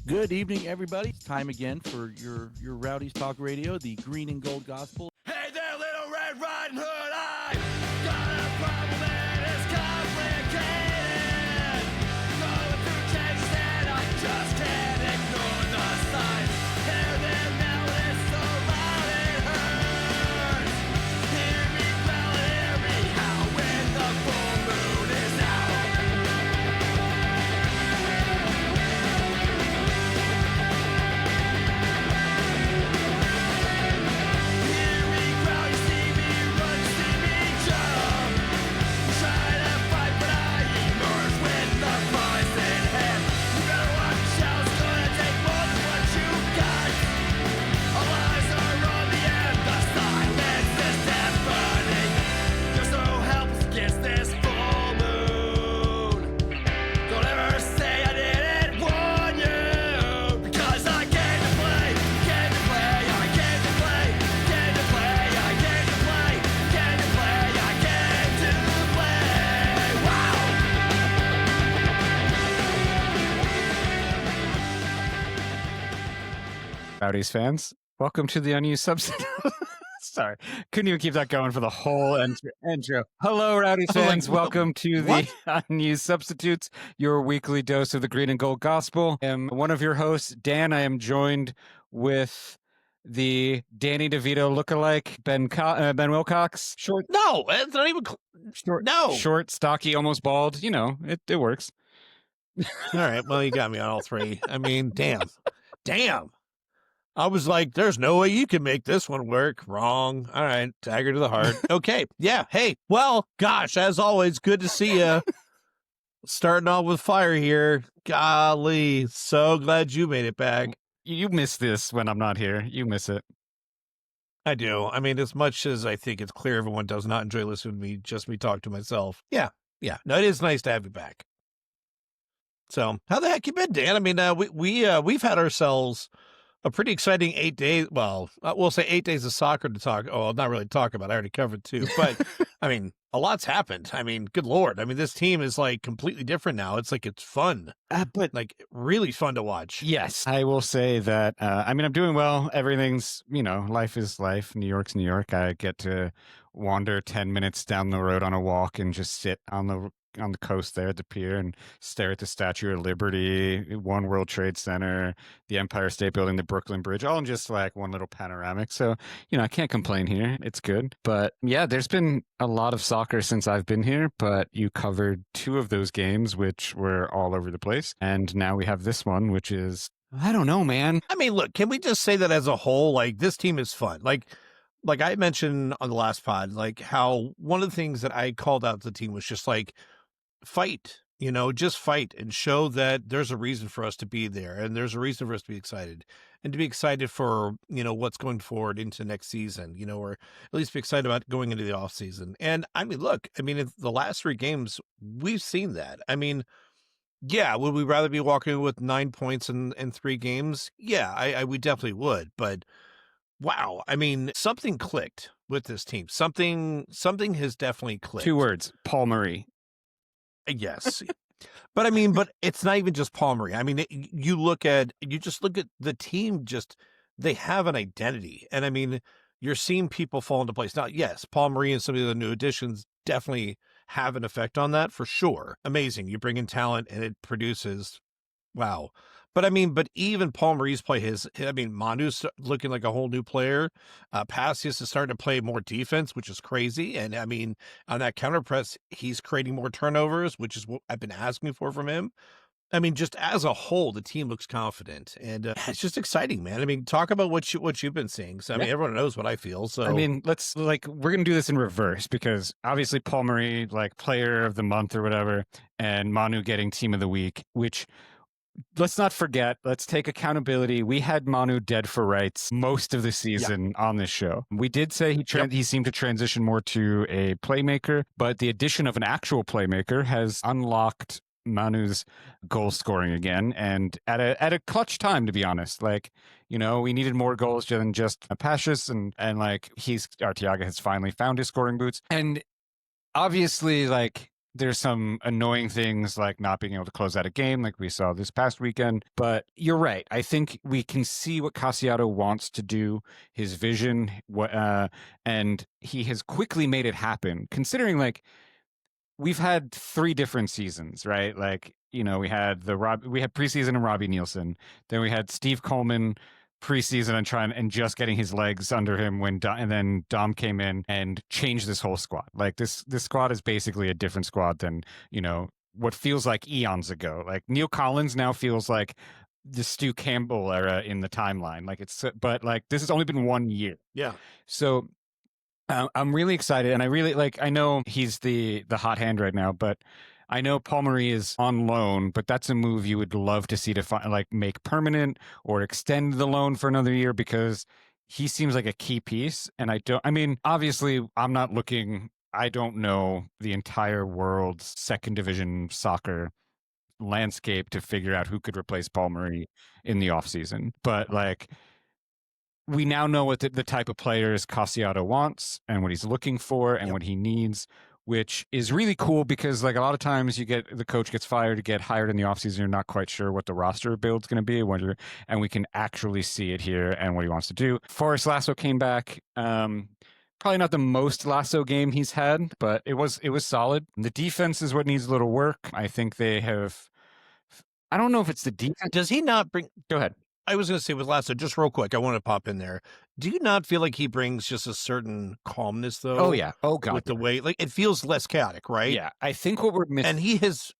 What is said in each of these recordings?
Good evening, everybody. It's time again for your Rowdies Talk Radio, the Green and Gold Gospel. Hey there, little Red Riding Hood, I got a problem and it's complicated. Going through changes and I just can't ignore the signs. Hear them now and it's so loud it hurts. Hear me growl and hear me howl when the full moon is out. Hear me growl, you see me run, you see me jump. Try to fight, but I emerge with the prize in hand. You better watch out, it's gonna take more than what you got. All eyes are on me and the silence is deafening. You're so helpless against this full moon. Don't ever say I didn't warn you, because I came to play, came to play, I came to play, came to play, I came to play, came to play, I came to play. Wow! Rowdies fans, welcome to the unused substitute. Sorry, couldn't even keep that going for the whole intro. Hello, Rowdies fans. Welcome to the Unused Substitutes, your weekly dose of the Green and Gold Gospel. I am one of your hosts, Dan. I am joined with the Danny DeVito lookalike, Ben Wilcox. Short, No, it's not even. No. short, stocky, almost bald. You know, it works. All right. Well, you got me on all three. I mean, damn. I was like, there's no way you can make this one work. Wrong. All right. Dagger to the heart. Okay. Yeah. Hey. Well, gosh, as always, good to see you. Starting off with fire here. Golly. So glad you made it back. You miss this when I'm not here. You miss it. I do. I mean, as much as I think it's clear everyone does not enjoy listening to me, just me talk to myself. Yeah. No, it is nice to have you back. So, how the heck you been, Dan? I mean, we've had ourselves a pretty exciting 8 days. Well, we'll say 8 days of soccer to talk. Oh, not really talk about. I already covered 2. But I mean, a lot's happened. I mean, good Lord. I mean, this team is like completely different now. It's like it's fun, But like really fun to watch. yes, I will say that. I mean, I'm doing well. Everything's, life is life. New York's New York. I get to wander 10 minutes down the road on a walk and just sit on the coast there at the pier and stare at the Statue of Liberty, One World Trade Center, the Empire State Building, the Brooklyn Bridge, all in just like one little panoramic. So, I can't complain here. It's good. But yeah, there's been a lot of soccer since I've been here, but you covered 2 of those games, which were all over the place. And now we have this one, which is, I don't know, man. I mean, look, can we just say that as a whole, like this team is fun. Like I mentioned on the last pod, like how one of the things that I called out to the team was just like, fight, just fight and show that there's a reason for us to be there and there's a reason for us to be excited and to be excited for, what's going forward into next season, or at least be excited about going into the off season. And I mean, look, in the last 3 games, we've seen that. I mean, yeah, would we rather be walking with 9 points in 3 games? Yeah, we definitely would. But wow, I mean, something clicked with this team. Something has definitely clicked. 2 words, Paul Marie. Yes. But I mean, but it's not even just Paul Marie. I mean, you just look at the team, they have an identity. And I mean, you're seeing people fall into place. Now, yes, Paul Marie and some of the new additions definitely have an effect on that for sure. Amazing. You bring in talent and it produces. Wow. But I mean, even Paul Marie's play, Manu's looking like a whole new player. Passius is starting to play more defense, which is crazy. And I mean, on that counter press, he's creating more turnovers, which is what I've been asking for from him. I mean, just as a whole, the team looks confident and it's just exciting, man. I mean, talk about what you've been seeing. So, I mean, everyone knows what I feel. So, I mean, we're going to do this in reverse because obviously Paul Marie, like player of the month or whatever, and Manu getting team of the week, which let's not forget, let's take accountability. We had Manu dead for rights most of the season on this show. We did say he seemed to transition more to a playmaker, but the addition of an actual playmaker has unlocked Manu's goal scoring again, and at a clutch time, to be honest. Like, we needed more goals than just Passius, and like Arteaga has finally found his scoring boots. And obviously, like, There's some annoying things like not being able to close out a game like we saw this past weekend. But you're right. I think we can see what Casiato wants to do, his vision, and he has quickly made it happen, considering like we've had 3 different seasons, right? Like, we had we had preseason and Robbie Nielsen. Then we had Steve Coleman preseason and just getting his legs under him and then Dom came in and changed this whole squad. Like this squad is basically a different squad than, what feels like eons ago. Like Neil Collins now feels like the Stu Campbell era in the timeline. But like this has only been 1 year. Yeah. So I'm really excited, and I know he's the hot hand right now, but I know Paul Marie is on loan, but that's a move you would love to see to make permanent or extend the loan for another year, because he seems like a key piece. And obviously I don't know the entire world's second division soccer landscape to figure out who could replace Paul Marie in the offseason. But like, we now know what the type of players Casiato wants and what he's looking for and what he needs, which is really cool, because like a lot of times the coach gets fired to get hired in the offseason. You're not quite sure what the roster build's going to be, and we can actually see it here and what he wants to do. Forrest Lasso came back. Probably not the most Lasso game he's had, but it was solid. The defense is what needs a little work. I think they have. I don't know if it's the defense. Does he not bring? Go ahead. I was going to say with Lasso, just real quick, I want to pop in there. Do you not feel like he brings just a certain calmness, though? Oh, yeah. Oh, God. With the way, like, it feels less chaotic, right? Yeah. I think what we're missing. And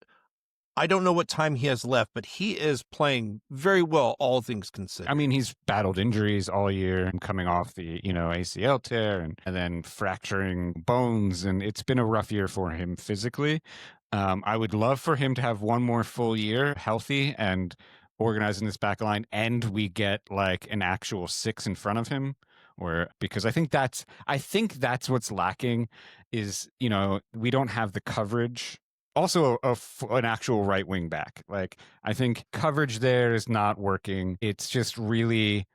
I don't know what time he has left, but he is playing very well, all things considered. I mean, he's battled injuries all year and coming off the, ACL tear and then fracturing bones. And it's been a rough year for him physically. I would love for him to have one more full year healthy and organizing this back line, and we get like an actual 6 in front of him, because I think that's what's lacking is, we don't have the coverage. Also an actual right wing back. Like, I think coverage there is not working. It's just really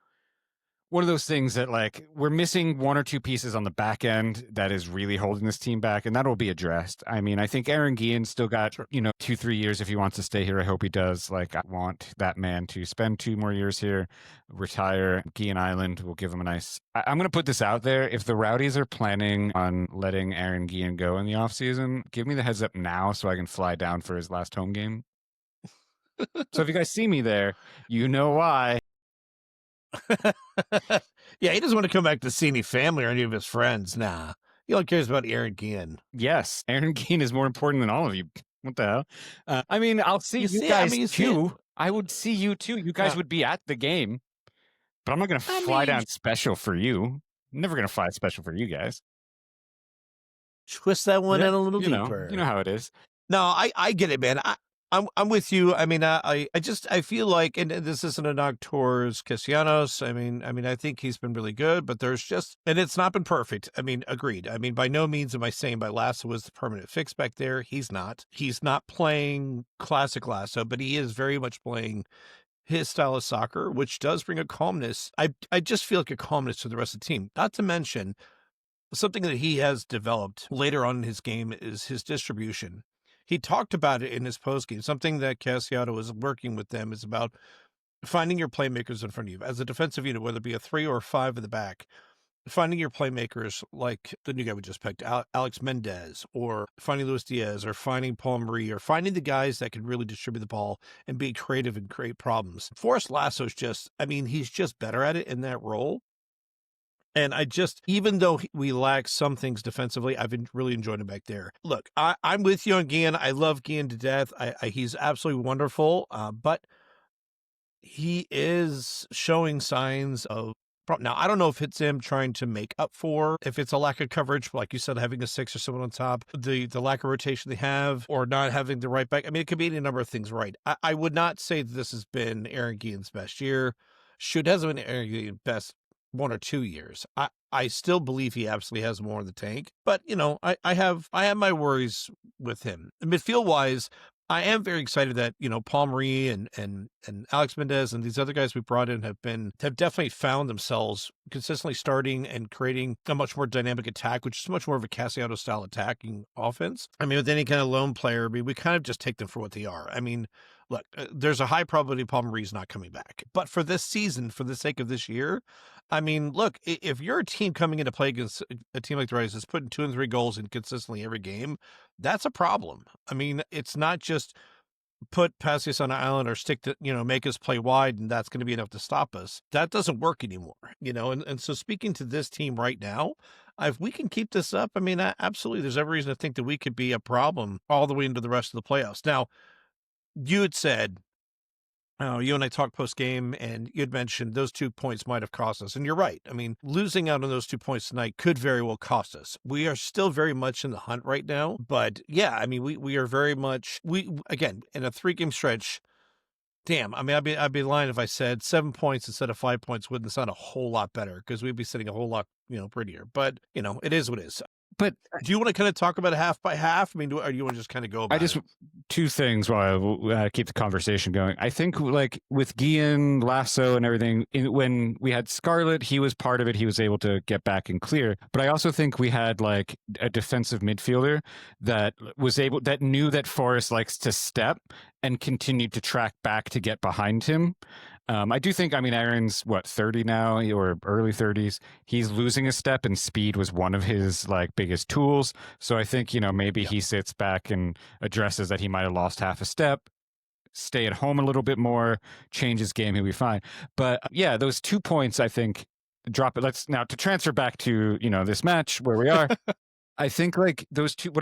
one of those things that like we're missing 1 or 2 pieces on the back end that is really holding this team back, and that'll be addressed. I mean, I think Aaron Guillen's still got 2-3 years if he wants to stay here. I hope he does. Like, I want that man to spend 2 more years here, retire. Guillen Island will give him a nice. I'm going to put this out there: if the Rowdies are planning on letting Aaron Guillen go in the offseason, give me the heads up now so I can fly down for his last home game. So if you guys see me there, you know why. Yeah, he doesn't want to come back to see any family or any of his friends. Nah, he only cares about Aaron Guillen. Yes, Aaron Guillen is more important than all of you. What the hell? I mean, I'll see you guys too. I would see you too. You guys would be at the game, but I'm not going to fly down special for you. I'm never going to fly special for you guys. Twist that one in a little deeper. You know how it is. No, I get it, man. I'm with you. I mean, I feel like, and this isn't a knock towards Castellanos. I mean, I think he's been really good, but there's just, and it's not been perfect. I mean, agreed. I mean, by no means am I saying by Lasso was the permanent fix back there. He's not playing classic Lasso, but he is very much playing his style of soccer, which does bring a calmness. I just feel like a calmness to the rest of the team. Not to mention something that he has developed later on in his game is his distribution. He talked about it in his postgame. Something that Casiato is working with them is about finding your playmakers in front of you as a defensive unit, whether it be a 3 or a 5 in the back. Finding your playmakers like the new guy we just picked, Alex Mendez, or finding Luis Diaz, or finding Paul Marie, or finding the guys that can really distribute the ball and be creative and create problems. Forrest Lasso's he's just better at it in that role. And even though we lack some things defensively, I've been really enjoying him back there. Look, I'm with you on Guillen. I love Guillen to death. He's absolutely wonderful, but he is showing signs of. Now, I don't know if it's him trying to make up for, if it's a lack of coverage, like you said, having a 6 or someone on top, the lack of rotation they have, or not having the right back. I mean, it could be any number of things, right? I would not say that this has been Aaron Guillen's best year. Hasn't been Aaron Guillen's best 1 or 2 years. I still believe he absolutely has more in the tank, but I have my worries with him. Midfield wise, I am very excited that, Paul Marie and Alex Mendez and these other guys we brought in have definitely found themselves consistently starting and creating a much more dynamic attack, which is much more of a Cassiano style attacking offense. I mean, with any kind of lone player, we kind of just take them for what they are. I mean, look, there's a high probability Paul Marie's not coming back, but for this season, for the sake of this year, I mean, look, if you're a team coming in to play against a team like the Rowdies that's putting 2 and 3 goals in consistently every game, that's a problem. I mean, it's not just put Passius on an island or stick to, make us play wide and that's going to be enough to stop us. That doesn't work anymore, and so speaking to this team right now, if we can keep this up, I mean, absolutely, there's every reason to think that we could be a problem all the way into the rest of the playoffs. Now, you had said, you and I talked post game, and you had mentioned those 2 points might have cost us. And you're right. I mean, losing out on those 2 points tonight could very well cost us. We are still very much in the hunt right now. But yeah, I mean, we are very much, again, in a 3-game stretch. Damn, I mean, I'd be lying if I said 7 points instead of 5 points wouldn't sound a whole lot better, because we'd be sitting a whole lot, prettier. But, it is what it is. But do you want to kind of talk about it half by half? I mean, or do you want to just kind of go about it? 2 things while I keep the conversation going. I think like with Guillen, Lasso, and everything, when we had Scarlett, he was part of it. He was able to get back and clear. But I also think we had like a defensive midfielder that knew that Forrest likes to step and continued to track back to get behind him. I do think, Aaron's 30 now, or early 30s. He's losing a step, and speed was one of his like biggest tools. So I think, maybe he sits back and addresses that he might have lost half a step, stay at home a little bit more, change his game, he'll be fine. But yeah, those 2 points, I think, drop it. Let's now to transfer back to, this match where we are. I think like those 2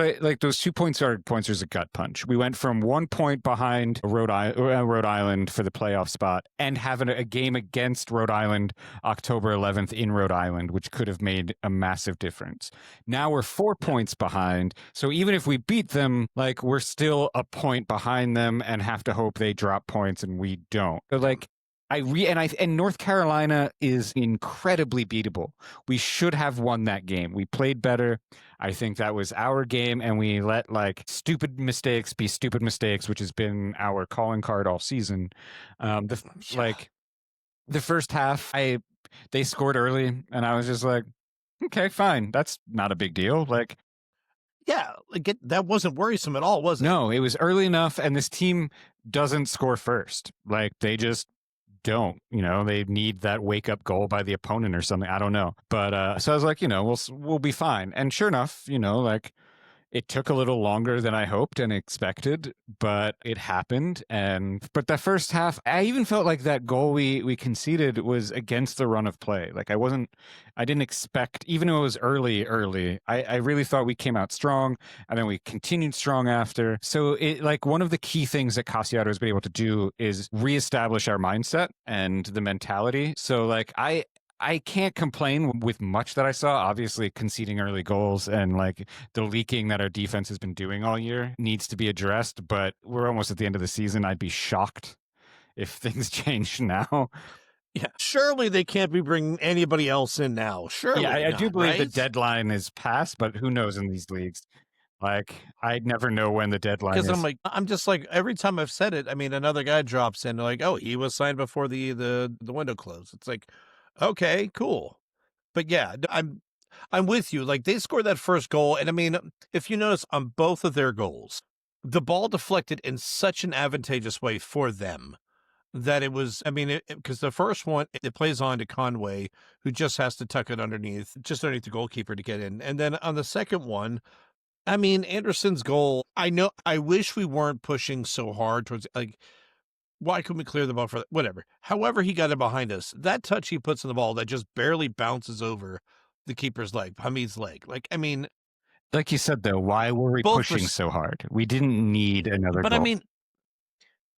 points are a gut punch. We went from 1 point behind Rhode Island for the playoff spot, and having a game against Rhode Island October 11th in Rhode Island, which could have made a massive difference. Now we're 4 points behind. So even if we beat them, like we're still a point behind them and have to hope they drop points and we don't. So, like, and North Carolina is incredibly beatable. We should have won that game. We played better. I think that was our game, and we let like stupid mistakes be stupid mistakes, which has been our calling card all season. Like the first half, they scored early, and I was just like, okay, fine, that's not a big deal. Like, yeah, that wasn't worrisome at all, was it? No, it was early enough, and this team doesn't score first. Like they just don't, they need that wake up goal by the opponent or something. I don't know. But so I was like, we'll be fine. And sure enough, like it took a little longer than I hoped and expected, but it happened. But that first half, I even felt like that goal we conceded was against the run of play. Like I didn't expect, even though it was early, I really thought we came out strong, and then we continued strong after. So it, like, one of the key things that Cassiano has been able to do is reestablish our mindset and the mentality. So like I can't complain with much that I saw. Obviously, conceding early goals and like the leaking that our defense has been doing all year needs to be addressed, but we're almost at the end of the season. I'd be shocked if things change now. Yeah, surely they can't be bringing anybody else in now. Surely, yeah, I do believe the right? deadline is passed, but who knows in these leagues? Like, I never know when the deadline is. Because I'm just like, every time I've said it, I mean, another guy drops in, like, oh, he was signed before the window closed. It's like, okay, cool. But yeah, I'm with you. Like, they scored that first goal, and I mean, if you notice on both of their goals, the ball deflected in such an advantageous way for them that it was, I mean, because the first one, it plays on to Conway, who just has to tuck it underneath the goalkeeper to get in. And then on the second one, I mean, Anderson's goal, I wish we weren't pushing so hard towards, like, why couldn't we clear the ball for that? Whatever. However he got it behind us, that touch he puts on the ball that just barely bounces over the keeper's leg, Hamid's leg. Like, I mean, like you said, though, why were we pushing so hard? We didn't need another goal. I mean,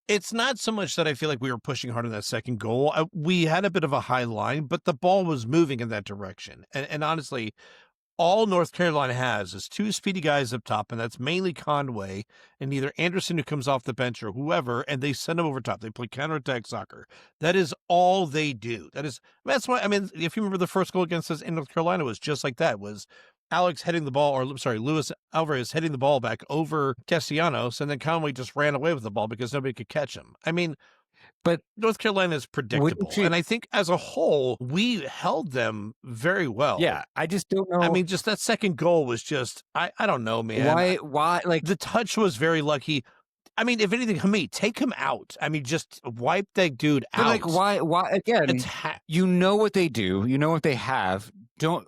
it's not so much that I feel like we were pushing hard on that second goal. We had a bit of a high line, but the ball was moving in that direction. And honestly, all North Carolina has is 2 speedy guys up top, and that's mainly Conway and either Anderson, who comes off the bench, or whoever, and they send them over top. They play counterattack soccer. That is all they do. That's why, I mean, if you remember, the first goal against us in North Carolina was just like that. Was Alex heading the ball, or Luis Alvarez heading the ball back over Castellanos, and then Conway just ran away with the ball because nobody could catch him. I mean, But North Carolina is predictable, and I think as a whole, we held them very well. Yeah, I just don't know. I mean, just that second goal was just, I don't know, man. Why, like, the touch was very lucky. I mean, if anything, Hamid, take him out. I mean, just wipe that dude out. like, why, again, you know what they do. You know what they have. Don't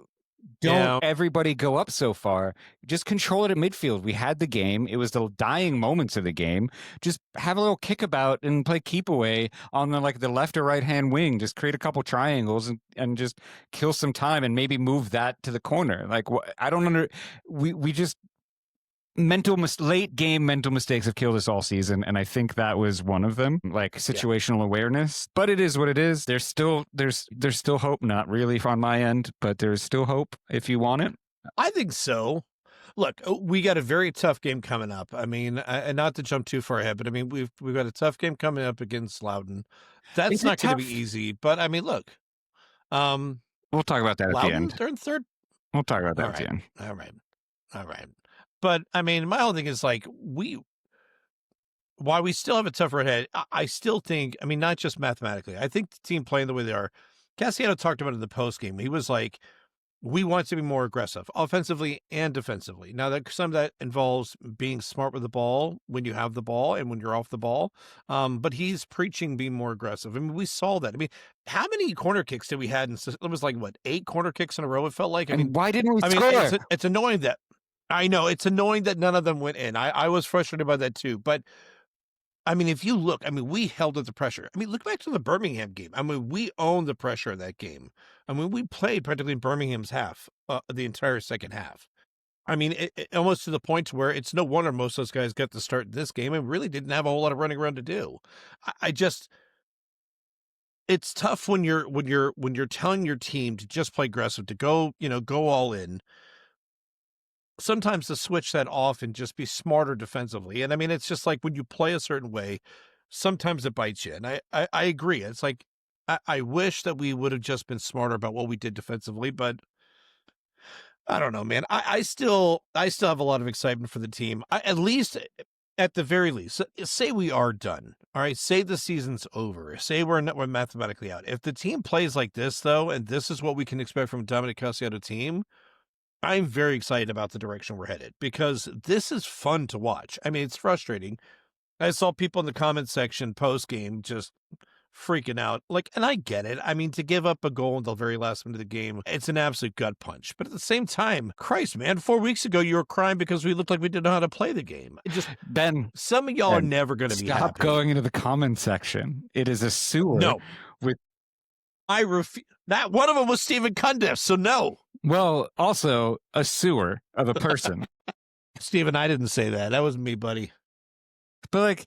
everybody go up so far. Just control it at midfield. We had the game. It was the dying moments of the game. Just have a little kickabout and play keep away on the left or right hand wing. Just create a couple triangles and just kill some time and maybe move that to the corner. Like, I don't we just late game mental mistakes have killed us all season, and I think that was one of them, like situational awareness. But it is what it is. There's still hope, not really on my end, but there's still hope if you want it. I think so. Look, we got a very tough game coming up. I mean, and not to jump too far ahead, but I mean, we've got a tough game coming up against Loudon. That's not going to be easy, but I mean, look, we'll talk about that at the end. They're in third. We'll talk about that at the end. All right. But I mean, my whole thing is like, while we still have a tough road ahead, I still think, I mean, not just mathematically, I think the team playing the way they are, Cassiano talked about it in the post game. He was like, we want to be more aggressive, offensively and defensively. Now, that some of that involves being smart with the ball when you have the ball and when you're off the ball. But he's preaching being more aggressive. I mean, we saw that. I mean, how many corner kicks did we had? It was like, what, 8 corner kicks in a row, it felt like? I mean, why didn't we score? Mean, it's annoying that. I know it's annoying that none of them went in. I was frustrated by that too. But I mean, if you look, I mean, we held at the pressure. I mean, look back to the Birmingham game. I mean, we owned the pressure of that game. I mean, we played practically Birmingham's half, the entire second half. I mean, it almost to the point where it's no wonder most of those guys got to start this game and really didn't have a whole lot of running around to do. It's tough when you're telling your team to just play aggressive, to go all in. Sometimes to switch that off and just be smarter defensively. And I mean, it's just like when you play a certain way, sometimes it bites you. And I agree. It's like, I wish that we would have just been smarter about what we did defensively, but I don't know, man. I still have a lot of excitement for the team. At the very least, say we are done. All right. Say the season's over. Say we're mathematically out. If the team plays like this though, and this is what we can expect from Dominic Cassiano team, I'm very excited about the direction we're headed because this is fun to watch. I mean, it's frustrating. I saw people in the comment section post game just freaking out. Like, and I get it. I mean, to give up a goal in the very last minute of the game, it's an absolute gut punch. But at the same time, Christ, man, 4 weeks ago, you were crying because we looked like we didn't know how to play the game. Ben, some of y'all are never going to be happy. Stop going into the comment section. It is a sewer. No. I refuse. That one of them was Stephen Cundiff, so no. Well, also a sewer of a person. Stephen, I didn't say that. That was me, buddy. But like,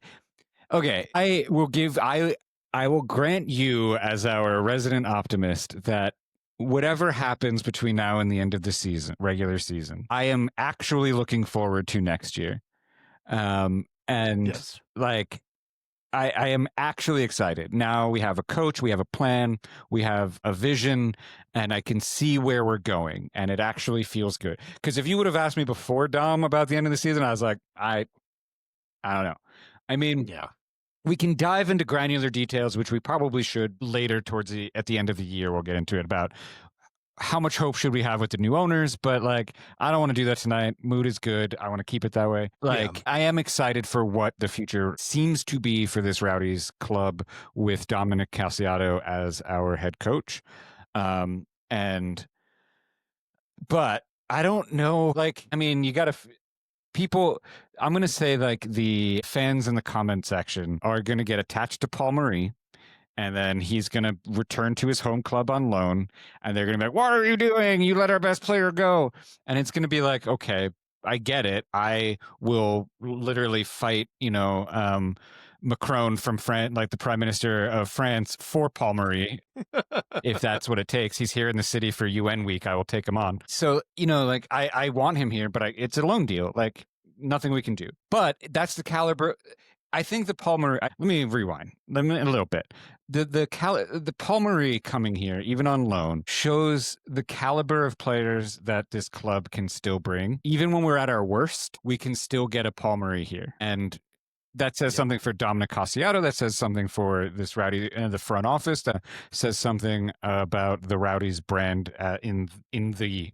okay, I will grant you as our resident optimist that whatever happens between now and the end of the season, regular season, I am actually looking forward to next year. And yes. Like, I am actually excited. Now we have a coach, we have a plan, we have a vision, and I can see where we're going, and it actually feels good. Because if you would have asked me before, Dom, about the end of the season, I was like, I don't know. I mean, yeah, we can dive into granular details, which we probably should later at the end of the year. We'll get into it about how much hope should we have with the new owners, but like, I don't want to do that tonight. Mood is good. I want to keep it that way. Like, I am excited for what the future seems to be for this Rowdies club with Dominic Cassiano as our head coach. But I don't know, like, I mean, you got to people, I'm going to say like the fans in the comment section are going to get attached to Paul Marie. And then he's going to return to his home club on loan. And they're going to be like, what are you doing? You let our best player go. And it's going to be like, okay, I get it. I will literally fight, Macron from France, like the Prime Minister of France, for Paul Marie. If that's what it takes. He's here in the city for UN week. I will take him on. So, like I want him here, but it's a loan deal. Like nothing we can do. But that's the caliber. I think the Paul Marie, let me rewind a little bit. the Paul Marie coming here, even on loan, shows the caliber of players that this club can still bring. Even when we're at our worst, we can still get a Paul Marie here. And that says something for Dominic Cassiato. That says something for this Rowdy, the front office. That says something about the Rowdies brand in the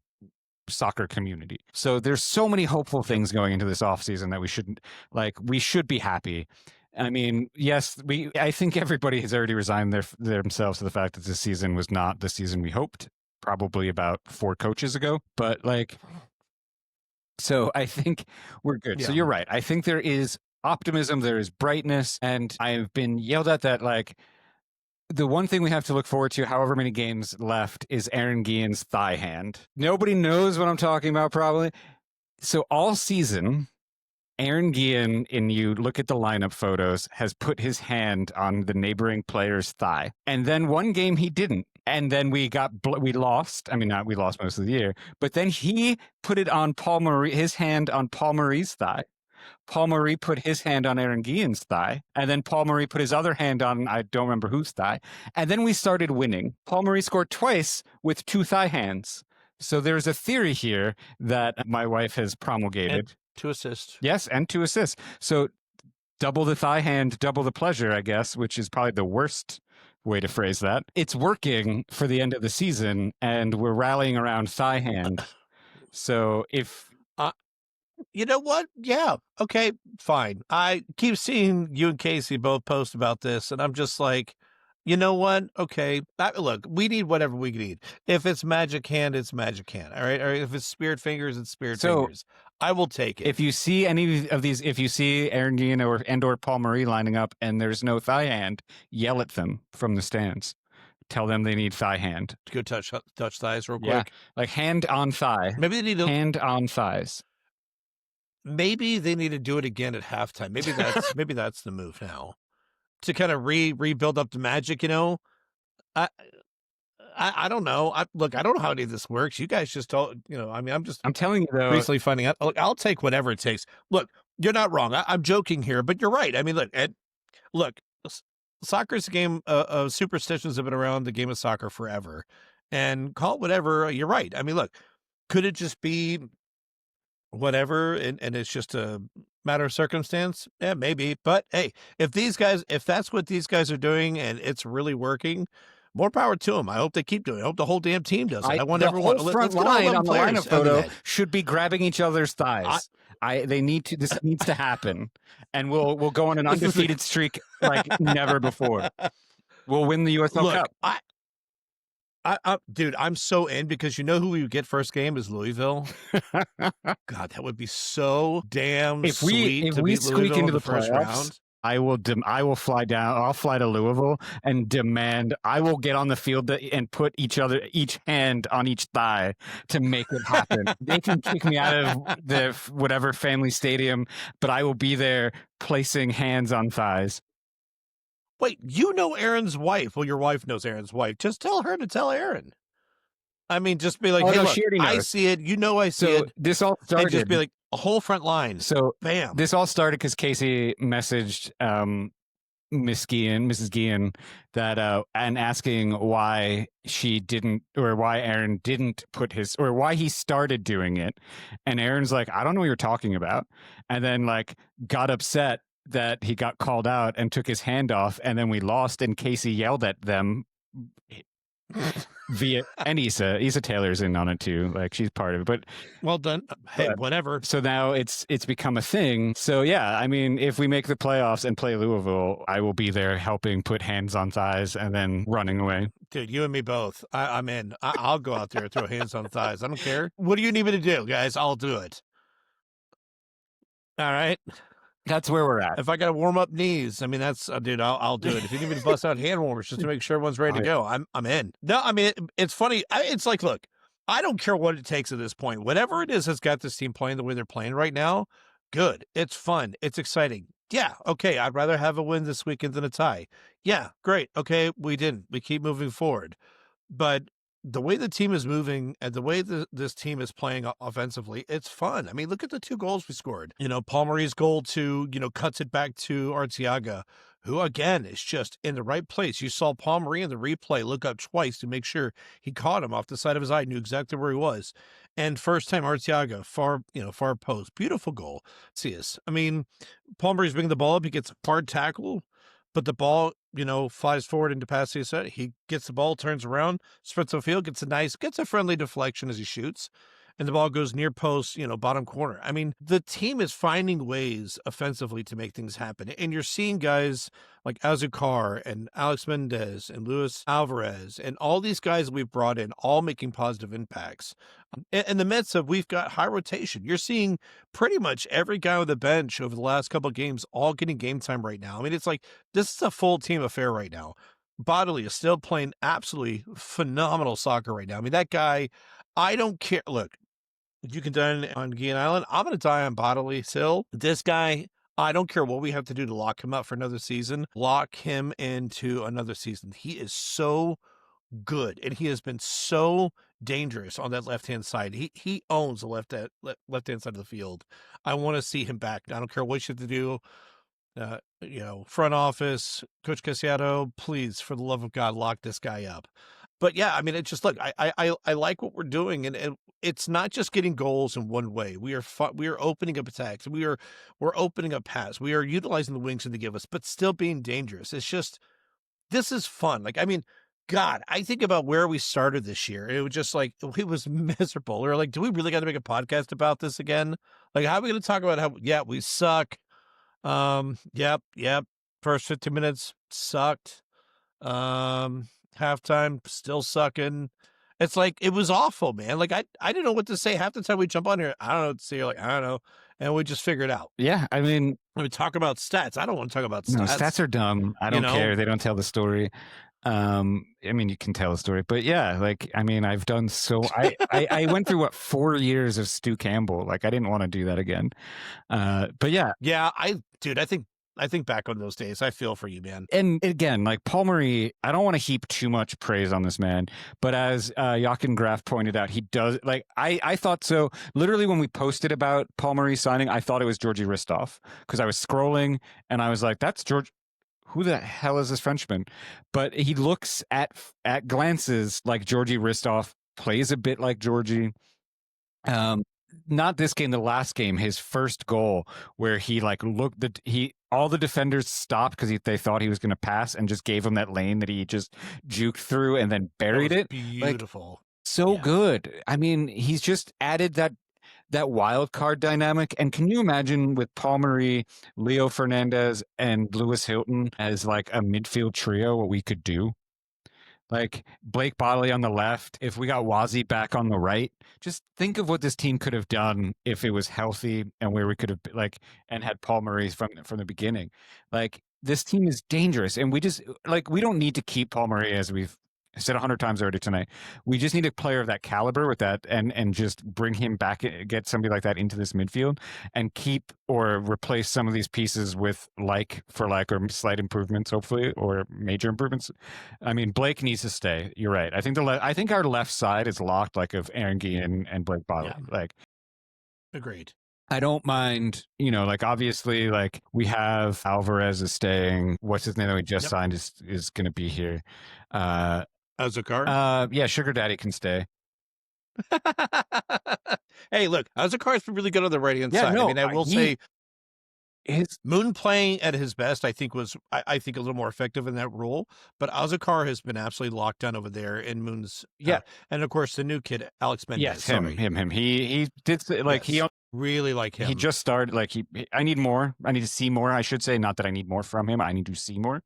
soccer community. So there's so many hopeful things going into this offseason that we should be happy. I mean, yes, I think everybody has already resigned themselves to the fact that this season was not the season we hoped, probably about 4 coaches ago. But so I think we're good. Yeah. So you're right. I think there is optimism, there is brightness, and I've been yelled at that the one thing we have to look forward to, however many games left, is Aaron Guillen's thigh hand. Nobody knows what I'm talking about, probably. So all season, Aaron Guillen, and you look at the lineup photos, has put his hand on the neighboring player's thigh. And then one game he didn't. And then we lost. I mean, we lost most of the year. But then he put it on his hand on Paul Marie's thigh. Paul Marie put his hand on Aaron Guillen's thigh, and then Paul Marie put his other hand on, I don't remember whose thigh, and then we started winning. Paul Marie scored twice with 2 thigh hands. So there's a theory here that my wife has promulgated. And 2 assists. Yes, and 2 assists. So double the thigh hand, double the pleasure, I guess, which is probably the worst way to phrase that. It's working for the end of the season, and we're rallying around thigh hand. So if... You know what? Yeah. Okay, fine. I keep seeing you and Casey both post about this, and I'm just like, you know what? Okay. Look, we need whatever we need. If it's magic hand, it's magic hand. All right. Or if it's spirit fingers, it's spirit fingers. I will take it. If you see any of these, if you see Aaron Guillen or Paul Marie lining up and there's no thigh hand, yell at them from the stands. Tell them they need thigh hand. Go touch thighs real quick. Yeah, like hand on thigh. Maybe they need to hand on thighs. Maybe they need to do it again at halftime. Maybe that's the move now, to kind of rebuild up the magic. You know, I don't know. I don't know how any of this works. You guys just don't. You know, I mean, I'm telling you though. Recently finding out. Look, I'll take whatever it takes. Look, you're not wrong. I'm joking here, but you're right. I mean, look. Soccer's a game of superstitions have been around the game of soccer forever, and call it whatever. You're right. I mean, look, could it just be whatever, and it's just a matter of circumstance? Yeah, maybe. But hey, if that's what these guys are doing and it's really working, more power to them. I hope they keep doing it. I hope the whole damn team does it. I want everyone. The front line on the lineup photo should be grabbing each other's thighs. This needs to happen, and we'll go on an undefeated streak like never before. We'll win the USL Cup. Dude, I'm so in, because you know who we would get first game is Louisville. God, that would be so damn sweet. If we squeak into the first round, I will fly down. I'll fly to Louisville and demand. I will get on the field and put each hand on each thigh to make it happen. They can kick me out of the whatever family stadium, but I will be there placing hands on thighs. Wait, you know Aaron's wife. Well, your wife knows Aaron's wife. Just tell her to tell Aaron. I mean, just be like, hey, look, I see it. You know I see it. This all started. And just be like, a whole front line. So, bam. This all started because Casey messaged Mrs. Guillen, that and asking why she didn't, or why Aaron didn't put his, or why he started doing it. And Aaron's like, I don't know what you're talking about. And then got upset that he got called out and took his hand off, and then we lost, and Casey yelled at them and Issa Taylor's in on it too, she's part of it, but well done. Hey, whatever. So now it's become a thing. So yeah, I mean, if we make the playoffs and play Louisville, I will be there helping put hands on thighs and then running away. Dude, you and me both. I'm in. I'll go out there and throw hands on thighs. I don't care. What do you need me to do, guys? I'll do it. All right. That's where we're at. If I got to warm up knees, I mean, that's, dude, I'll do it. If you need me to bust out hand warmers just to make sure everyone's ready to go, I'm in. No, I mean, it's funny. It's like, look, I don't care what it takes at this point. Whatever it is that's got this team playing the way they're playing right now, good. It's fun. It's exciting. Yeah, okay, I'd rather have a win this weekend than a tie. Yeah, great. Okay, we didn't. We keep moving forward. But the way the team is moving and the way this team is playing offensively, it's fun. I mean, look at the 2 goals we scored. You know, Paul Marie's goal cuts it back to Arteaga, who again is just in the right place. You saw Paul Marie in the replay look up twice to make sure he caught him off the side of his eye, knew exactly where he was. And first time Arteaga, far post, beautiful goal. See us. I mean, Paul Marie's bringing the ball up. He gets a hard tackle, but the ball, flies forward into Passia's set. He gets the ball, turns around, sprints the field, gets a friendly deflection as he shoots. And the ball goes near post, bottom corner. I mean, the team is finding ways offensively to make things happen. And you're seeing guys like Azucar and Alex Mendez and Luis Alvarez and all these guys we've brought in, all making positive impacts. In the midst of, we've got high rotation. You're seeing pretty much every guy on the bench over the last couple of games all getting game time right now. I mean, it's like, this is a full team affair right now. Bodily is still playing absolutely phenomenal soccer right now. I mean, that guy, I don't care. Look, you can die on Guian Island. I'm going to die on Bodily still. This guy, I don't care what we have to do to lock him up for another season. Lock him into another season. He is so good, and he has been so dangerous on that left-hand side. He owns the left-hand side of the field. I want to see him back. I don't care what you have to do. Front office, Coach Casiato, please, for the love of God, lock this guy up. But yeah, I mean, it's just, look, I like what we're doing, and it's not just getting goals in one way. We are opening up attacks. We're opening up pass. We are utilizing the wings that they give us, but still being dangerous. It's just, this is fun. Like, I mean, God, I think about where we started this year. It was just like, it was miserable. We were like, do we really got to make a podcast about this again? Like, how are we going to talk about how, we suck. Yep. First 15 minutes sucked. Halftime still sucking. It's like, it was awful, man. Like, I didn't know what to say. Half the time we jump on here, I don't know what to say. You're like, I don't know. And we just figure it out. Yeah, I mean, we talk about stats. I don't want to talk about stats. No, stats are dumb. I don't care. They don't tell the story. I mean, you can tell a story, but yeah, like, I mean, I've done so, I went through 4 years of Stu Campbell. Like, I didn't want to do that again. But yeah. Yeah. I think back on those days. I feel for you, man. And again, like Paul Marie, I don't want to heap too much praise on this man, but as Jochen Graf pointed out, he does, like, I thought so. Literally, when we posted about Paul Marie signing, I thought it was Georgi Ristov, because I was scrolling and I was like, that's George. Who the hell is this Frenchman? But he looks at glances like Georgi Ristov, plays a bit like Georgi. Not this game, the last game, his first goal, where he all the defenders stopped because they thought he was going to pass and just gave him that lane that he just juked through and then buried it. Beautiful. Like, good. I mean, he's just added that wild card dynamic. And can you imagine with Paul Marie, Leo Fernandez, and Lewis Hilton as like a midfield trio, what we could do? Like Blake Bodley on the left, if we got Wazi back on the right, just think of what this team could have done if it was healthy and where we could have and had Paul Marie from the beginning. Like, this team is dangerous, and we don't need to keep Paul Marie, as we've said 100 times already tonight. We just need a player of that caliber with that, and just bring him back, get somebody like that into this midfield, and keep or replace some of these pieces with or slight improvements, hopefully, or major improvements. I mean, Blake needs to stay. You're right. I think our left side is locked, like of Aaron Guillen and Blake Bodley. Yeah. Like, agreed. I don't mind, like, obviously, like, we have Alvarez is staying. What's his name that we just signed is going to be here. Azucar? Yeah, Sugar Daddy can stay. Hey, look, Azucar's been really good on the right-hand side. No, I mean, I will say Moon playing at his best, I think, was a little more effective in that role. But Azucar has been absolutely locked down over there in Moon's. And of course, the new kid, Alex Mendez. Yes, him. He did he really like him. He just started I need more. I need to see more. I should say, not that I need more from him. I need to see more.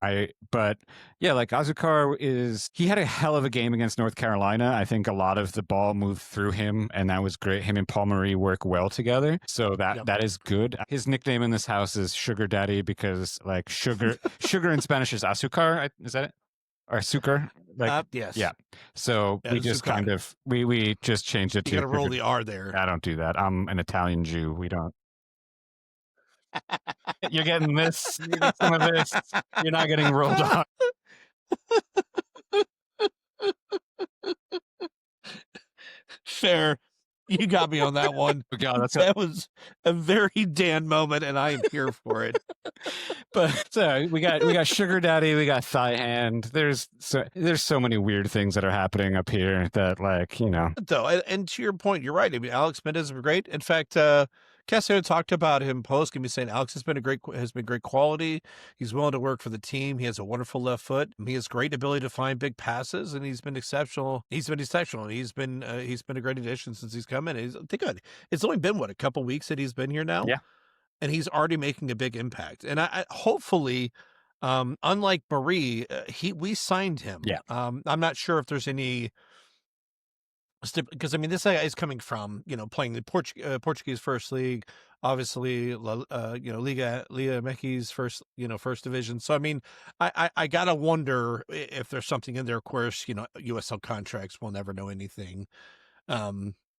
But yeah, like Azucar he had a hell of a game against North Carolina. I think a lot of the ball moved through him, and that was great. Him and Paul Marie work well together, so that is good. His nickname in this house is Sugar Daddy because like sugar in Spanish is Azucar. Is that it? Or Sucar? Yes. Yeah. So we just kind of we just changed it to. You got to roll the R there. I don't do that. I'm an Italian Jew. We don't. You're getting this. You get some of this. You're not getting rolled on. Fair. You got me on that one. God, that was a very Dan moment, and I am here for it. But so we got sugar daddy, we got thigh hand. There's so many weird things that are happening up here that, like, you know. Though, and to your point, you're right. I mean, Alex Mendez is great. In fact, Cassio talked about him post game, saying Alex has been great quality. He's willing to work for the team. He has a wonderful left foot. He has great ability to find big passes, and he's been exceptional. He's been a great addition since he's come in. Think of it. It's only been a couple weeks that he's been here now. Yeah. And he's already making a big impact. And I hopefully, unlike Marie, we signed him. Yeah. I'm not sure if there's any, because I mean, this guy is coming from, playing the Portuguese First League, obviously, Liga Mexi's first division. So I mean, I gotta wonder if there's something in there. Of course, USL contracts, we'll never know anything.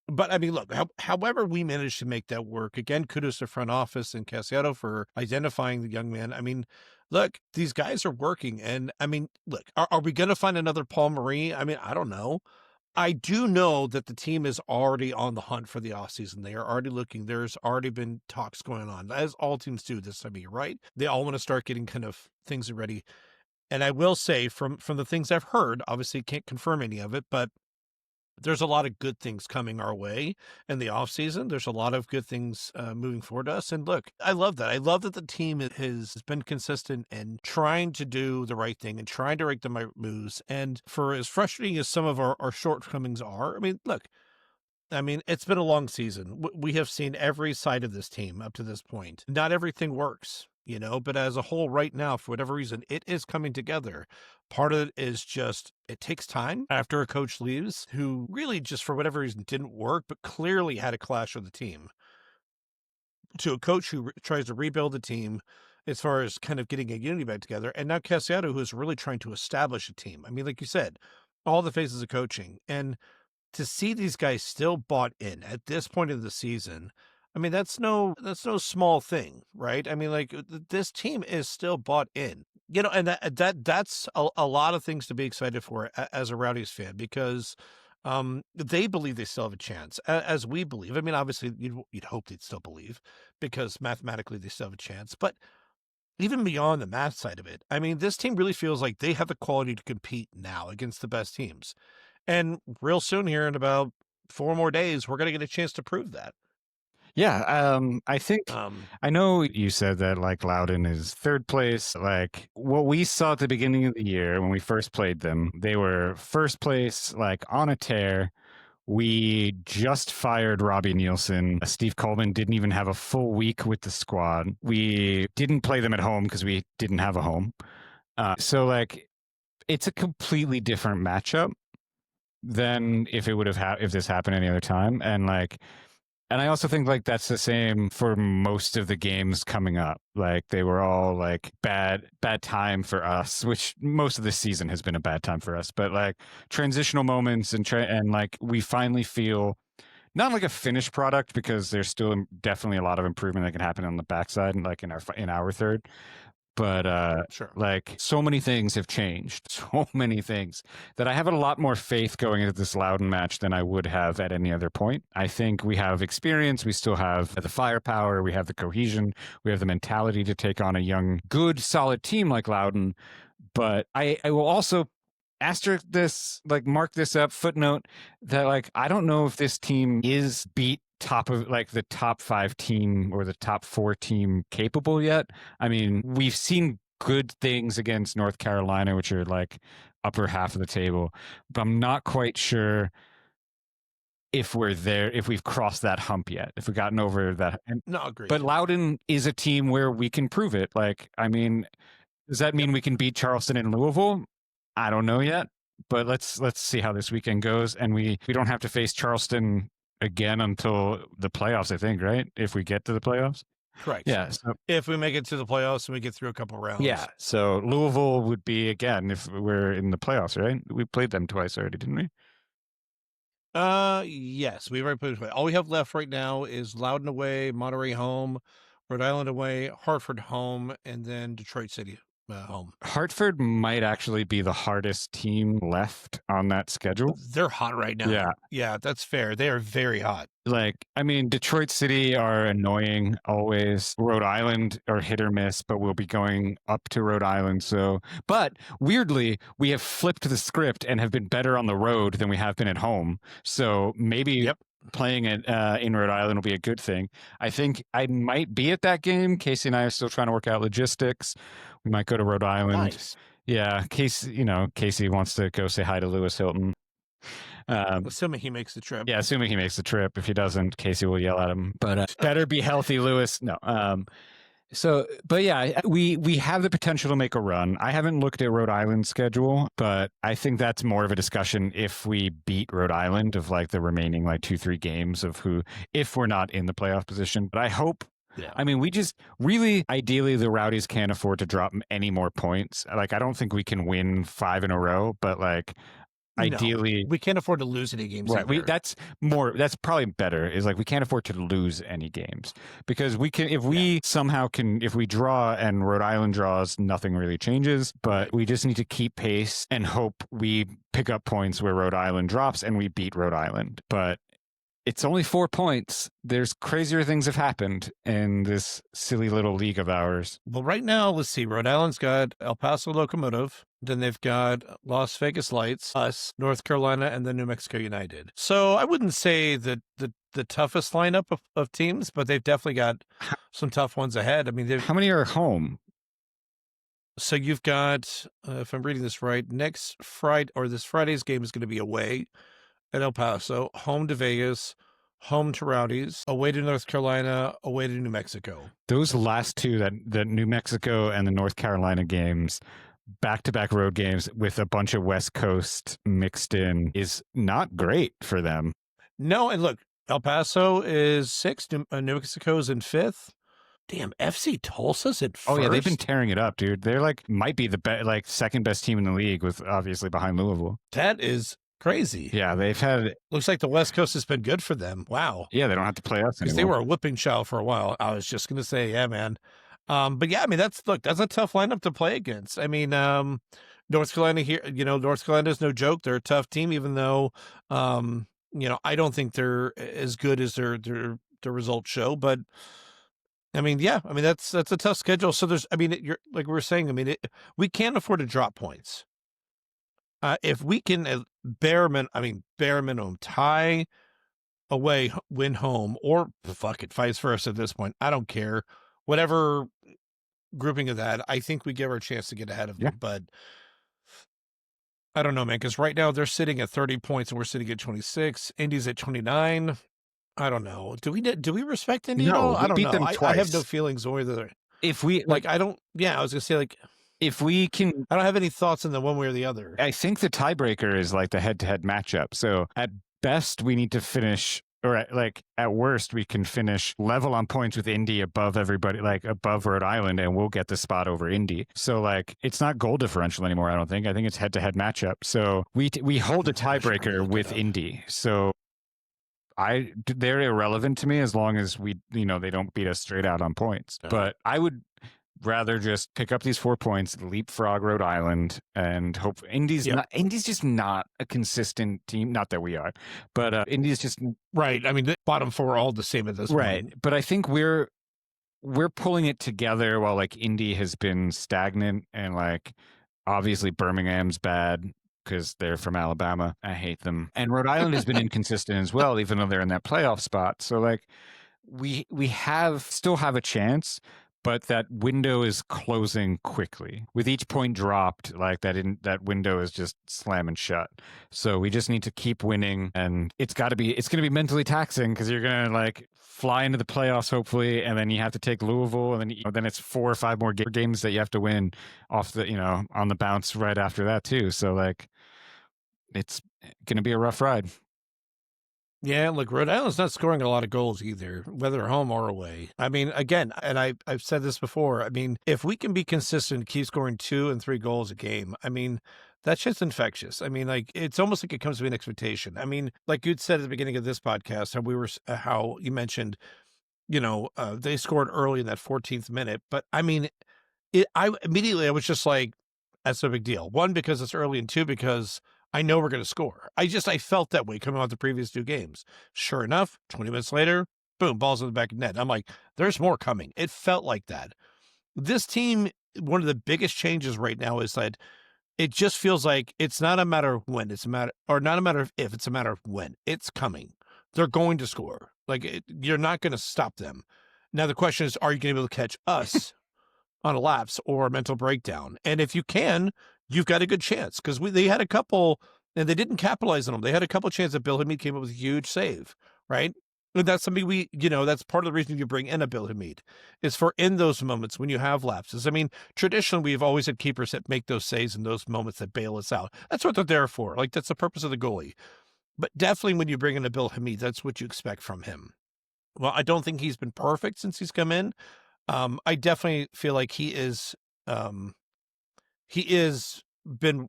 But I mean, look, however we managed to make that work, again, kudos to front office and Casiato for identifying the young man. I mean, look, these guys are working. And I mean, look, are we going to find another Paul Marie? I mean, I don't know. I do know that the team is already on the hunt for the offseason. They are already looking. There's already been talks going on, as all teams do this time of year, right? They all want to start getting kind of things ready. And I will say from the things I've heard, obviously can't confirm any of it, but there's a lot of good things coming our way in the offseason. There's a lot of good things moving forward to us. And look, I love that. I love that the team has been consistent and trying to do the right thing and trying to make the right moves. And for as frustrating as some of our shortcomings are, I mean, look, it's been a long season. We have seen every side of this team up to this point. Not everything works, but as a whole right now, for whatever reason, it is coming together. Part of it is just, it takes time after a coach leaves who really just for whatever reason didn't work, but clearly had a clash with the team, to a coach who tries to rebuild the team as far as kind of getting a unity back together. And now Casiato, who is really trying to establish a team. I mean, like you said, all the phases of coaching, and to see these guys still bought in at this point of the season, I mean, that's no small thing, right? I mean, like, this team is still bought in, and that's a lot of things to be excited for as a Rowdies fan, because they believe they still have a chance, as we believe. I mean, obviously you'd hope they'd still believe, because mathematically they still have a chance, but even beyond the math side of it, I mean, this team really feels like they have the quality to compete now against the best teams. And real soon here, in about 4 more days, we're going to get a chance to prove that. Yeah, I think I know you said that, like, Loudon is third place. Like, what we saw at the beginning of the year when we first played them, they were first place, like, on a tear. We just fired Robbie Nielsen. Steve Coleman didn't even have a full week with the squad. We didn't play them at home because we didn't have a home. So, like, it's a completely different matchup than if it would have if this happened any other time. And, like, and I also think, like, that's the same for most of the games coming up. Like, they were all, like, bad time for us, which most of the season has been a bad time for us. But, like, transitional moments and like, we finally feel not like a finished product, because there's still definitely a lot of improvement that can happen on the backside and, like, in our third. But Sure. like, so many things have changed, so many things, that I have a lot more faith going into this Loudon match than I would have at any other point. I think we have experience. We still have the firepower. We have the cohesion. We have the mentality to take on a young, good, solid team like Loudon. But I will also asterisk this, like, mark this up, footnote, that, like, I don't know if this team is beat top of, like, the top 5 team or the top 4 team capable yet. I mean, we've seen good things against North Carolina, which are, like, upper half of the table, but I'm not quite sure if we're there, if we've crossed that hump yet, if we've gotten over that. No, agreed. But Loudon is a team where we can prove it. Like, I mean, does that mean we can beat Charleston and Louisville? I don't know yet, but let's see how this weekend goes. And we don't have to face Charleston again until the playoffs, I think, right? If we get to the playoffs. Correct. Yeah. So, if we make it to the playoffs and we get through a couple rounds. yeah. So Louisville would be, again, if we're in the playoffs, right? We played them twice already, didn't we? Yes, we've already played them. All we have left right now is Loudon away, Monterey home, Rhode Island away, Hartford home, and then Detroit City home. Hartford might actually be the hardest team left on that schedule. They're hot right now. Yeah, that's fair. They are very hot. Like, I mean, Detroit City are annoying always. Rhode Island are hit or miss, but we'll be going up to Rhode Island. So, but weirdly, we have flipped the script and have been better on the road than we have been at home. So maybe playing it in Rhode Island will be a good thing. I think I might be at that game. Casey and I are still trying to work out logistics. We might go to Rhode Island. Nice. Yeah, Casey wants to go say hi to Lewis Hilton. Assuming he makes the trip. Yeah, assuming he makes the trip. If he doesn't, Casey will yell at him. But better be healthy, Lewis. No. But yeah, we have the potential to make a run. I haven't looked at Rhode Island's schedule, but I think that's more of a discussion if we beat Rhode Island of like the remaining like 2-3 games of if we're not in the playoff position. But I hope. Yeah. I mean, we just really, ideally, the Rowdies can't afford to drop any more points. Like, I don't think we can win 5 in a row, but like, ideally, we can't afford to lose any games. Right. That's probably better is like, we can't afford to lose any games because we can, if we somehow can, if we draw and Rhode Island draws, nothing really changes, but we just need to keep pace and hope we pick up points where Rhode Island drops and we beat Rhode Island. But it's only 4 points. There's crazier things have happened in this silly little league of ours. Well, right now, let's see. Rhode Island's got El Paso Locomotive. Then they've got Las Vegas Lights, us, North Carolina, and then New Mexico United. So I wouldn't say that the toughest lineup of teams, but they've definitely got some tough ones ahead. I mean, how many are home? So you've got, if I'm reading this right, this Friday's game is going to be away at El Paso, home to Vegas, home to Rowdies, away to North Carolina, away to New Mexico. Those last two, the New Mexico and the North Carolina games, back-to-back road games with a bunch of West Coast mixed in, is not great for them. No, and look, El Paso is 6th, New Mexico's in 5th. Damn, FC Tulsa's at 1st. Oh yeah, they've been tearing it up, dude. They're like might be the second best team in the league, with obviously behind Louisville. That is crazy. Yeah, they've had. Looks like the West Coast has been good for them. Wow. Yeah, they don't have to play us because they were a whipping child for a while. I was just gonna say, yeah, man. But yeah, I mean that's a tough lineup to play against. I mean, North Carolina here, North Carolina is no joke. They're a tough team, even though, I don't think they're as good as their results show. But I mean, yeah, I mean that's a tough schedule. So you're like we were saying. I mean, we can't afford to drop points. If we can bare minimum tie away, win home, or fuck it, vice versa at this point. I don't care. Whatever grouping of that, I think we give our chance to get ahead of them. But I don't know, man, because right now they're sitting at 30 points and we're sitting at 26. Indy's at 29. I don't know. Do we respect Indy at all? I don't know. I have no feelings either. If we I don't. Yeah, I was gonna say if we can, I don't have any thoughts on the one way or the other. I think the tiebreaker is like the head-to-head matchup. So at best, we need to finish, or at worst, we can finish level on points with Indy above everybody, like above Rhode Island, and we'll get the spot over Indy. So it's not goal differential anymore. I don't think. I think it's head-to-head matchup. So we hold a tiebreaker with Indy. So they're irrelevant to me as long as they don't beat us straight out on points. But I would rather just pick up these 4 points, leapfrog Rhode Island, and hope Indy's just not a consistent team. Not that we are, but Indy's just right. I mean, the bottom 4 are all the same at this point. But I think we're pulling it together while Indy has been stagnant, and obviously Birmingham's bad because they're from Alabama. I hate them, and Rhode Island has been inconsistent as well, even though they're in that playoff spot. So we still have a chance. But that window is closing quickly. With each point dropped, that window is just slamming shut. So we just need to keep winning, and it's going to be mentally taxing because you're going to fly into the playoffs hopefully, and then you have to take Louisville, and then it's 4 or 5 more games that you have to win off the on the bounce right after that too. So it's going to be a rough ride. Yeah, look, Rhode Island's not scoring a lot of goals either, whether home or away. I mean, again, and I've said this before, I mean, if we can be consistent, keep scoring 2 and 3 goals a game, I mean, that shit's infectious. I mean, it's almost like it comes to an expectation. I mean, like you'd said at the beginning of this podcast, how you mentioned, they scored early in that 14th minute, but I mean, I immediately I was just like, that's no big deal. One, because it's early, and two, because I know we're going to score. I felt that way coming out the previous 2 games. Sure enough, 20 minutes later, boom, balls in the back of the net. I'm like, there's more coming. It felt like that. This team, one of the biggest changes right now is that it just feels like it's not a matter of when, it's a matter, or not a matter of if, it's a matter of when. It's coming. They're going to score. Like, you're not going to stop them. Now, the question is, are you going to be able to catch us on a lapse or a mental breakdown? And if you can, you've got a good chance, because they had a couple and they didn't capitalize on them. They had a couple chances that Bill Hamid came up with a huge save, right? And that's something that's part of the reason you bring in a Bill Hamid, is for in those moments when you have lapses. I mean, traditionally, we've always had keepers that make those saves in those moments that bail us out. That's what they're there for. Like, that's the purpose of the goalie. But definitely when you bring in a Bill Hamid, that's what you expect from him. Well, I don't think he's been perfect since he's come in. I definitely feel like he is been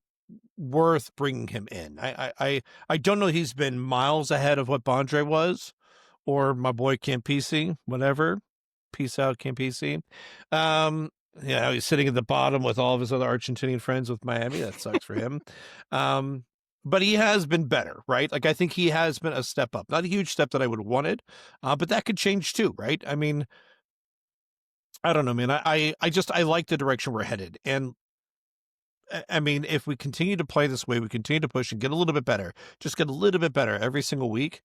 worth bringing him in. I don't know. He's been miles ahead of what Bondre was, or my boy Campisi, whatever. Peace out, Campisi. He's sitting at the bottom with all of his other Argentinian friends with Miami. That sucks for him. But he has been better, right? Like, I think he has been a step up. Not a huge step that I would have wanted, but that could change too, right? I mean, I don't know, man. I like the direction we're headed. And I mean, if we continue to play this way, we continue to push and get a little bit better, just get a little bit better every single week.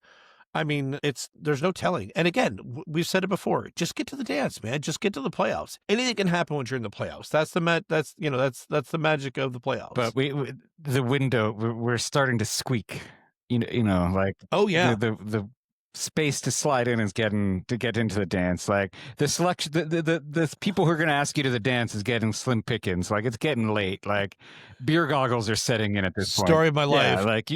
I mean, there's no telling. And again, we've said it before, just get to the dance, man. Just get to the playoffs. Anything can happen when you're in the playoffs. That's the magic of the playoffs. But the window, we're starting to squeak. Like, oh yeah, the space to slide in is get into the dance. Like, the selection, the people who are going to ask you to the dance is getting slim pickings. Like, it's getting late. Like, beer goggles are setting in at this point. Story of my life. Yeah, like,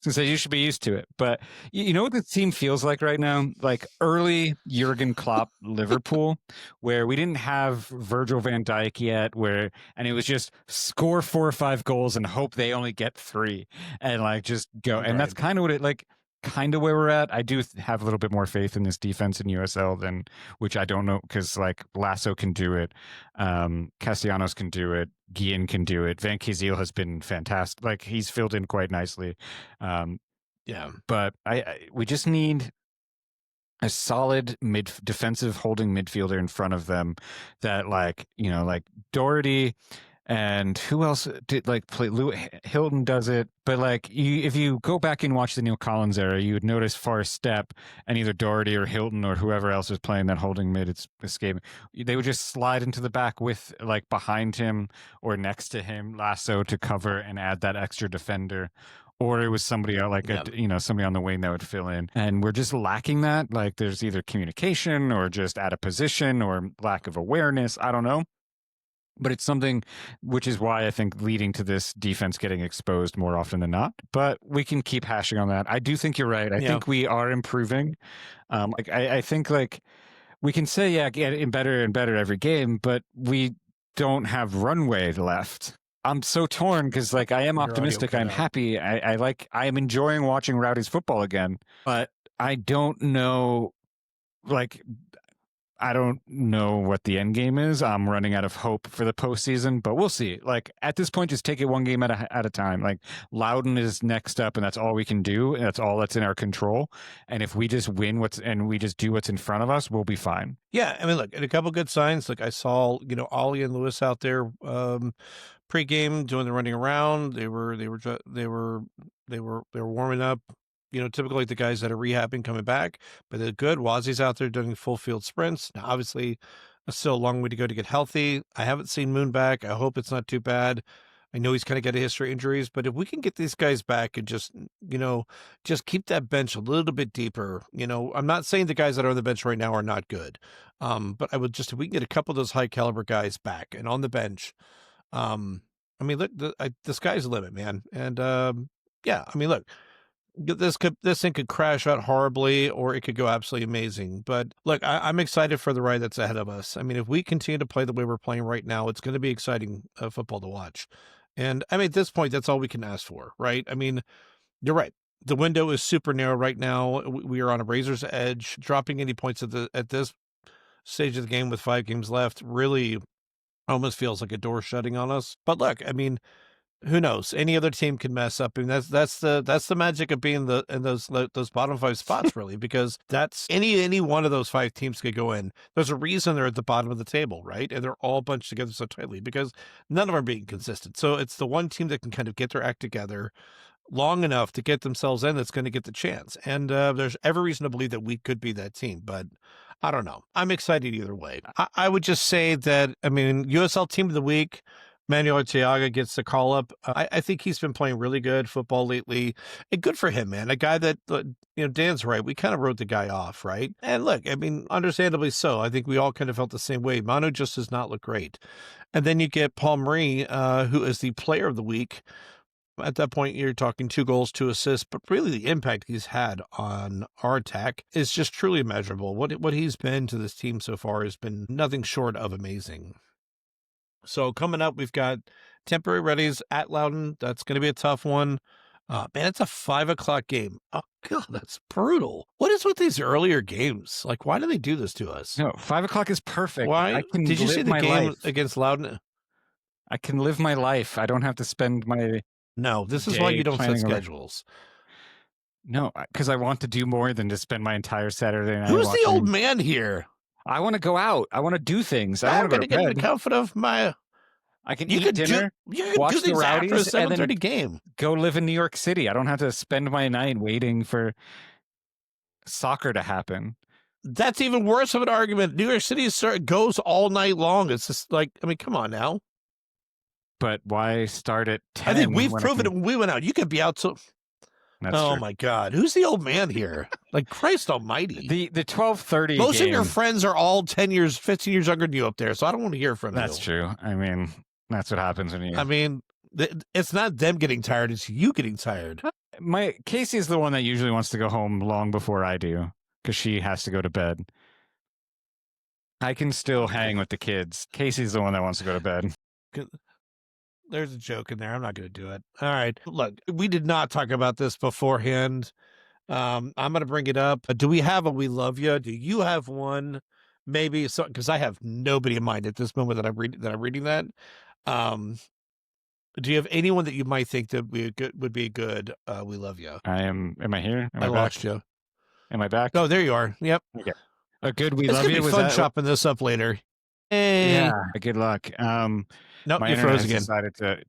so you should be used to it. But you know what the team feels like right now? Like early Jurgen Klopp Liverpool, where we didn't have Virgil van Dijk yet, and it was just score 4 or 5 goals and hope they only get 3 and like just go. And that's kind of what kind of where we're at. I do have a little bit more faith in this defense in USL than, which I don't know, because like Lasso can do it, Castellanos can do it, Guillen can do it, Van Kizil has been fantastic. Like, he's filled in quite nicely. But we just need a solid defensive holding midfielder in front of them that, like, like Doherty. And who else did play? Hilton does it, but if you go back and watch the Neil Collins era, you would notice far step, and either Doherty or Hilton or whoever else was playing that holding mid, it's escaping. They would just slide into the back with behind him or next to him, Lasso to cover and add that extra defender. Or it was somebody somebody on the wing that would fill in. And we're just lacking that. Like, there's either communication or just out of position or lack of awareness. I don't know. But it's something, which is why I think leading to this defense getting exposed more often than not. But we can keep hashing on that. I do think you're right. I think we are improving. I think we can say, getting better and better every game, but we don't have runway left. I'm so torn because I am optimistic. I'm happy. I am enjoying watching Rowdies football again, but I don't know, I don't know what the end game is. I'm running out of hope for the postseason, but we'll see. At this point, just take it one game at a time. Loudon is next up, and that's all we can do. And that's all that's in our control. And if we just win we just do what's in front of us, we'll be fine. Yeah, I mean, look, and a couple good signs. I saw, Ollie and Lewis out there pre-game doing the running around. They were warming up. Typically the guys that are rehabbing coming back, but they're good. Wazzy's out there doing full field sprints. Now, obviously, still a long way to go to get healthy. I haven't seen Moon back. I hope it's not too bad. I know he's kind of got a history of injuries, but if we can get these guys back and just keep that bench a little bit deeper, I'm not saying the guys that are on the bench right now are not good. But I would if we can get a couple of those high caliber guys back and on the bench, I mean, look, the sky's the limit, man. And, I mean, look, this thing could crash out horribly, or it could go absolutely amazing. But look, I'm excited for the ride that's ahead of us. I mean, if we continue to play the way we're playing right now, it's going to be exciting football to watch. And I mean, at this point, that's all we can ask for, right? I mean, you're right. The window is super narrow right now. We are on a razor's edge. Dropping any points at this stage of the game with 5 games left really almost feels like a door shutting on us. But look, I mean, who knows? Any other team can mess up, and that's the magic of being in those bottom 5 spots, really, because that's any one of those 5 teams could go in. There's a reason they're at the bottom of the table, right? And they're all bunched together so tightly because none of them are being consistent. So it's the one team that can kind of get their act together long enough to get themselves in that's going to get the chance. And there's every reason to believe that we could be that team, but I don't know. I'm excited either way. I would just say that, I mean, USL Team of the Week, Manuel Arteaga gets the call up. I think he's been playing really good football lately. And good for him, man. A guy that, Dan's right. We kind of wrote the guy off, right? And look, I mean, understandably so. I think we all kind of felt the same way. Manu just does not look great. And then you get Paul Marie, who is the player of the week. At that point, you're talking 2 goals, 2 assists, but really the impact he's had on our attack is just truly immeasurable. What he's been to this team so far has been nothing short of amazing. So coming up, we've got temporary Rowdies at Loudoun. That's going to be a tough one. Man, it's a 5:00 game. Oh, God, that's brutal. What is with these earlier games? Like, why do they do this to us? No, 5:00 is perfect. Why? Did you see the game against Loudoun? I can live my life. I don't have to spend my... No, this is why you don't set schedules. No, because I want to do more than to spend my entire Saturday night. Who's the old man here? I want to go out. I want to do things. I I'm want to going to get in the comfort of my... I can eat dinner, watch the Rowdies, and then game. Go live in New York City. I don't have to spend my night waiting for soccer to happen. That's even worse of an argument. New York City goes all night long. It's just like, I mean, come on now. But why start at 10? I think we've proven it when we went out. You could be out till... That's true. My God. Who's the old man here? Like, Christ almighty. The 12:30 Most of your friends are all 10 years, 15 years younger than you up there, so I don't want to hear from you. That's true. I mean, that's what happens when you... I mean, it's not them getting tired, it's you getting tired. Casey is the one that usually wants to go home long before I do, because she has to go to bed. I can still hang with the kids. Casey's the one that wants to go to bed. There's a joke in there. I'm not going to do it. All right. Look, we did not talk about this beforehand. I'm going to bring it up. Do we have a We Love You? Do you have one? Maybe so, because I have nobody in mind at this moment that I'm reading that. Do you have anyone that you might think that would be a good We Love You? Am I here? I lost you. Am I back? Oh, there you are. Yep. Okay. A good We It's Love You. It's going to be fun chopping this up later. Hey. Yeah. Good luck. Nope, you froze again.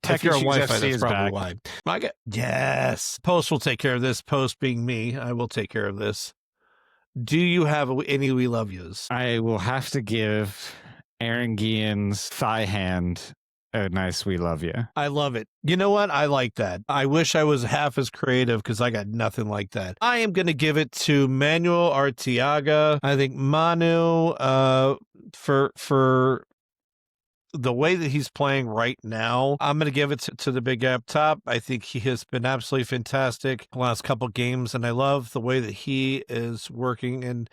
If you're on Wi-Fi, FC that's is probably back. why. Yes. Post will take care of this. Post being me, I will take care of this. Do you have any We Love Yous? I will have to give Aaron Guillen's thigh hand a nice We Love You. I love it. You know what? I like that. I wish I was half as creative because I got nothing like that. I am going to give it to Manuel Arteaga. I think Manu, for the way that he's playing right now, I'm going to give it to the big guy up top. I think he has been absolutely fantastic the last couple games, and I love the way that he is working and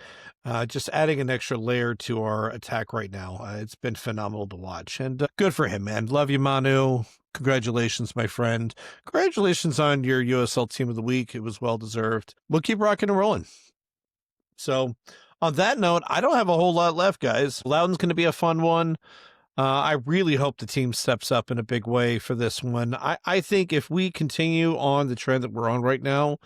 just adding an extra layer to our attack right now. It's been phenomenal to watch, and good for him, man. Love you, Manu. Congratulations, my friend. Congratulations on your USL Team of the Week. It was well-deserved. We'll keep rocking and rolling. So on that note, I don't have a whole lot left, guys. Loudoun's going to be a fun one. I really hope the team steps up in a big way for this one. I think if we continue on the trend that we're on right now,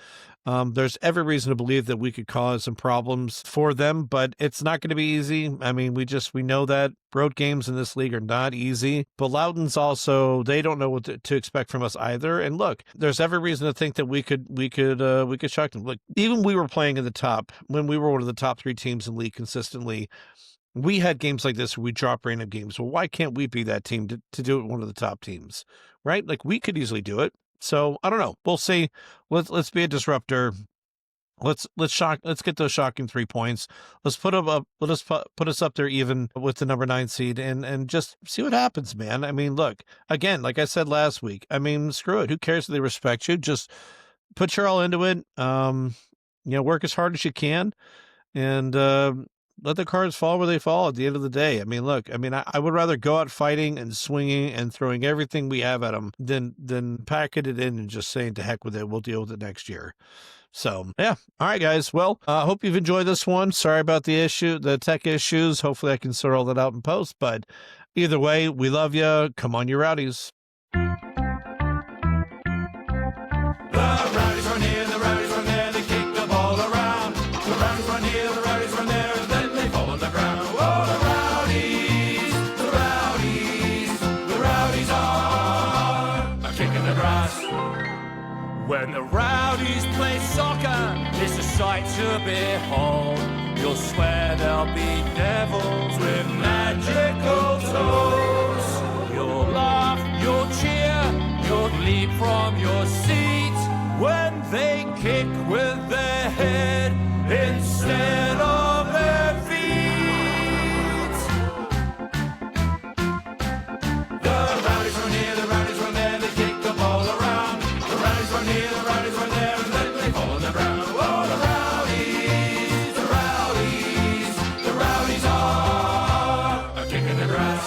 there's every reason to believe that we could cause some problems for them, but it's not going to be easy. I mean, we know that road games in this league are not easy, but Loudoun's also, they don't know what to expect from us either. And look, there's every reason to think that we could shock them. Look, even we were playing in the top, when we were one of the top 3 teams in league consistently, we had games like this where we drop random games. Well, why can't we be that team to do it one of the top teams, right? Like, we could easily do it. So I don't know. We'll see. Let's be a disruptor. Let's get those shocking 3 points. Let's put us up there even with the number 9 seed and just see what happens, man. I mean, look, again, like I said last week, I mean, screw it. Who cares if they respect you? Just put your all into it. Work as hard as you can, and let the cards fall where they fall at the end of the day. I mean, look, I would rather go out fighting and swinging and throwing everything we have at them than packing it in and just saying to heck with it. We'll deal with it next year. So, yeah. All right, guys. Well, I hope you've enjoyed this one. Sorry about the tech issues. Hopefully I can sort all that out in post, but Either way, we love you. Come on, you Rowdies. The Rowdies run here, the Rowdies run there, they kick the ball around. The Rowdies run here, the Rowdies run there, and then they fall on the ground. Oh, the Rowdies, the Rowdies, the Rowdies are kicking the grass. When the Rowdies play soccer, it's a sight to behold. You'll swear there'll be devils with magical toes. You'll laugh, you'll cheer, you'll leap from your seat when they kick with their head instead of their feet. The Rowdies run here, the Rowdies run there, they kick the ball around. The Rowdies run here, the Rowdies run there, and then they fall on the ground. Oh, the Rowdies, the Rowdies, the Rowdies are kicking the grass.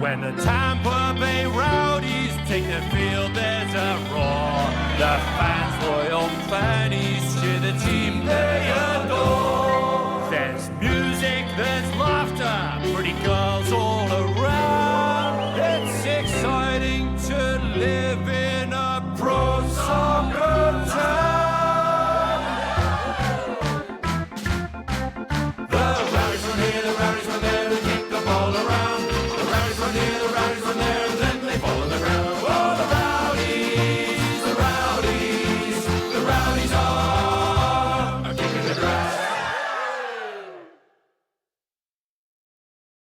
When the Tampa Bay Rowdies take the field, there's a roar. The fans' loyal fannies cheer the team they adore.